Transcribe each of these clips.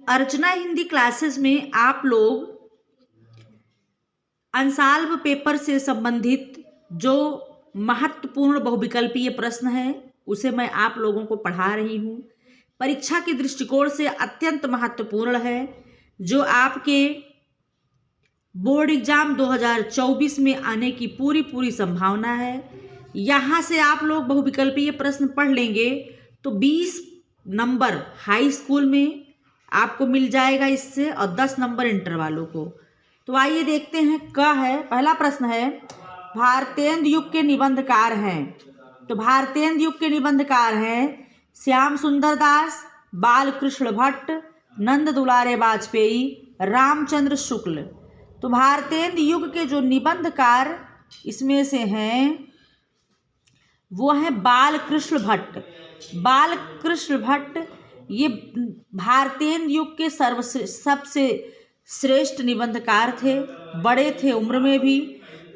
अर्चना Hindi classes में आप लोग अनसॉल्व पेपर से संबंधित जो महत्वपूर्ण बहुविकल्पीय प्रश्न है उसे मैं आप लोगों को पढ़ा रही हूँ। परीक्षा के दृष्टिकोण से अत्यंत महत्वपूर्ण है, जो आपके बोर्ड एग्जाम 2024 में आने की पूरी संभावना है। यहाँ से आप लोग बहुविकल्पीय प्रश्न पढ़ लेंगे तो 20 नंबर हाई स्कूल में आपको मिल जाएगा इससे, और 10 नंबर इंटर वालों को। तो आइए देखते हैं क्या है। पहला प्रश्न है, भारतेंदु युग के निबंधकार हैं। तो भारतेंदु युग के निबंधकार हैं श्याम सुंदर दास, बालकृष्ण भट्ट, नंद दुलारे वाजपेयी, रामचंद्र शुक्ल। तो भारतेंदु युग के जो निबंधकार इसमें से हैं वो है बालकृष्ण भट्ट। बालकृष्ण भट्ट ये भारतेंदु युग के सबसे श्रेष्ठ निबंधकार थे, बड़े थे उम्र में भी।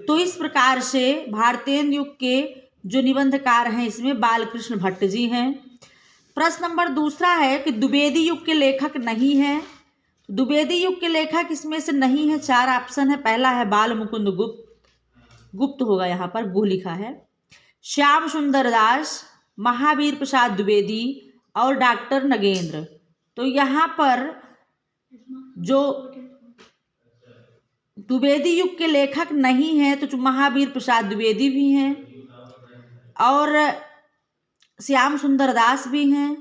तो इस प्रकार से भारतेंदु युग के जो निबंधकार हैं इसमें बालकृष्ण भट्ट जी हैं। प्रश्न नंबर दूसरा है कि द्विवेदी युग के लेखक नहीं हैं। द्विवेदी युग के लेखक इसमें से नहीं है, 4 ऑप्शन है। पहला है बाल मुकुंद गुप्त, गुप्त होगा यहाँ पर, गुह लिखा है, श्याम सुंदर दास, महावीर प्रसाद द्विवेदी और डॉक्टर नगेंद्र। तो यहाँ पर जो द्विवेदी युग के लेखक नहीं हैं तो महावीर प्रसाद द्विवेदी भी हैं और श्याम सुंदर दास भी हैं,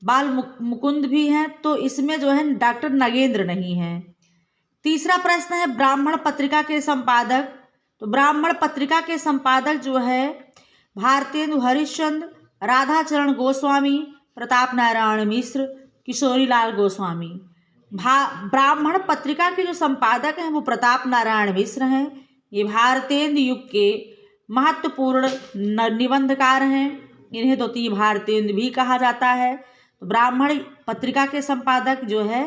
बाल मुकुंद भी हैं। तो इसमें जो है डॉक्टर नगेंद्र नहीं है। तीसरा प्रश्न है ब्राह्मण पत्रिका के संपादक। तो ब्राह्मण पत्रिका के संपादक जो है भारतेंदु हरिश्चंद्र, राधाचरण गोस्वामी, प्रताप नारायण मिश्र, किशोरीलाल गोस्वामी। ब्राह्मण पत्रिका के जो संपादक हैं वो प्रताप नारायण मिश्र हैं। ये भारतेंदु युग के महत्वपूर्ण निबंधकार हैं। इन्हें द्वितीय भारतेंदु भी कहा जाता है। तो ब्राह्मण पत्रिका के संपादक जो है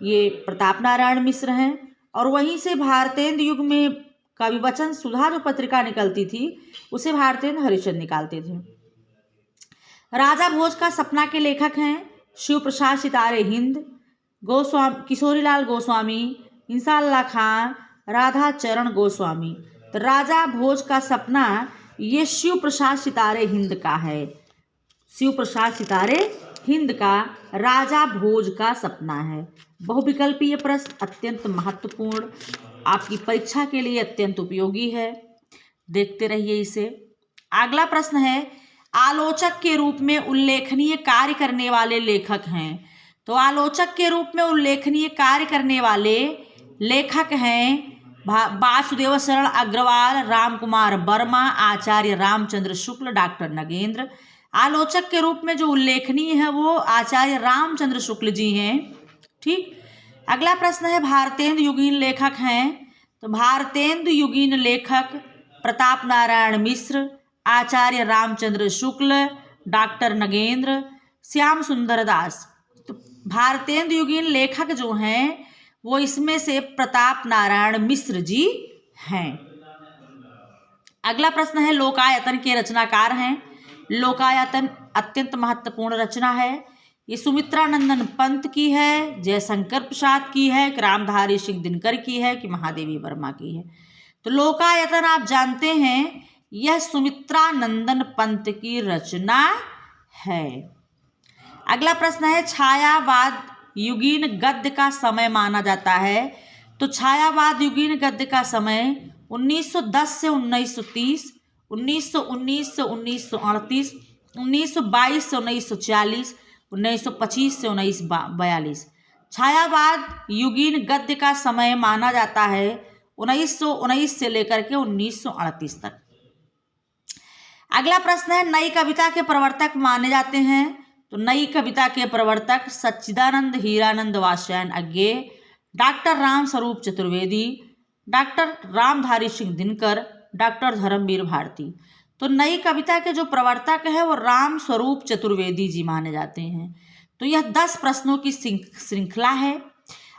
ये प्रताप नारायण मिश्र हैं, और वहीं से भारतेंदु युग में कवि वचन सुधा जो पत्रिका निकलती थी उसे भारतेंदु हरिश्चंद्र निकालते थे। राजा भोज का सपना के लेखक हैं शिव प्रसाद सितारे हिंद, गोस्वामी, किशोरीलाल गोस्वामी, इंसाअल्लाह खां, राधाचरण गोस्वामी। तो राजा भोज का सपना ये शिव प्रसाद सितारे हिंद का है। शिव प्रसाद सितारे हिंद का राजा भोज का सपना है। बहुविकल्पीय प्रश्न अत्यंत महत्वपूर्ण, आपकी परीक्षा के लिए अत्यंत उपयोगी है, देखते रहिए इसे। अगला प्रश्न है आलोचक के रूप में उल्लेखनीय कार्य करने वाले लेखक हैं। तो आलोचक के रूप में उल्लेखनीय कार्य करने वाले लेखक हैं वासुदेव शरण अग्रवाल, राम कुमार वर्मा, आचार्य रामचंद्र शुक्ल, डॉक्टर नगेंद्र। आलोचक के रूप में जो उल्लेखनीय है वो आचार्य रामचंद्र शुक्ल जी हैं। ठीक। अगला प्रश्न है भारतेंदु युगीन लेखक हैं। तो भारतेंदु युगीन लेखक प्रताप नारायण मिश्र, आचार्य रामचंद्र शुक्ल, डॉक्टर नगेंद्र, श्याम सुंदर दास। तो भारतेंदु युगीन लेखक जो हैं वो इसमें से प्रताप नारायण मिश्र जी हैं। अगला प्रश्न है लोकायतन के रचनाकार हैं। लोकायतन अत्यंत महत्वपूर्ण रचना है। ये सुमित्रा नंदन पंत की है, जयशंकर प्रसाद की है, कि रामधारी सिंह दिनकर की है, कि महादेवी वर्मा की है। तो लोकायतन आप जानते हैं यह सुमित्रा नंदन पंत की रचना है। अगला प्रश्न है छायावाद युगीन गद्य का समय माना जाता है। तो छायावाद युगीन गद्य का समय 1910 से 1930, 1919 से 1938, 1922 से 1940, 1925 से 1942। छायावाद युगीन गद्य का समय माना जाता है 1919 से लेकर के 1938 तक। अगला प्रश्न है नई कविता के प्रवर्तक माने जाते हैं। तो नई कविता के प्रवर्तक सच्चिदानंद हीरानंद वात्स्यायन अज्ञेय, doctor Ram Swaroop Chaturvedi, doctor Ramdhari Singh Dinkar, doctor Dharmveer Bharti. तो नई कविता के जो प्रवर्तक है वो राम स्वरूप चतुर्वेदी जी माने जाते हैं। तो यह 10 प्रश्नों की श्रृंखला है,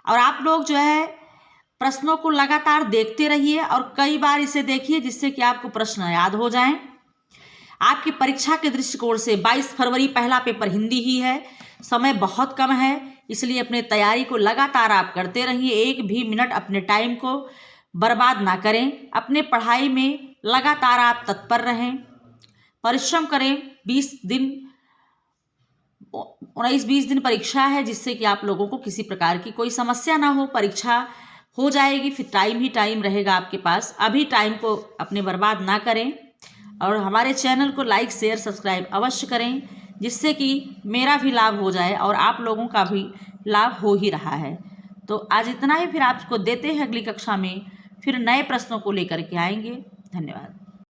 और आप लोग जो है प्रश्नों को लगातार देखते रहिए और कई बार इसे देखिए जिससे कि आपको प्रश्न याद हो जाएं। आपकी परीक्षा के दृष्टिकोण से 22 फरवरी पहला पेपर हिंदी ही है, समय बहुत कम है, इसलिए अपने तैयारी को लगातार आप करते रहिए। एक भी मिनट अपने टाइम को बर्बाद ना करें, अपने पढ़ाई में लगातार आप तत्पर रहें, परिश्रम करें। 19-20 दिन परीक्षा है, जिससे कि आप लोगों को किसी प्रकार की कोई समस्या ना हो। परीक्षा हो जाएगी, फिर टाइम ही टाइम रहेगा आपके पास। अभी टाइम को अपने बर्बाद ना करें और हमारे चैनल को लाइक शेयर सब्सक्राइब अवश्य करें, जिससे कि मेरा भी लाभ हो जाए और आप लोगों का भी लाभ हो ही रहा है। तो आज इतना ही, फिर आपको देते हैं अगली कक्षा में फिर नए प्रश्नों को लेकर के आएंगे। धन्यवाद।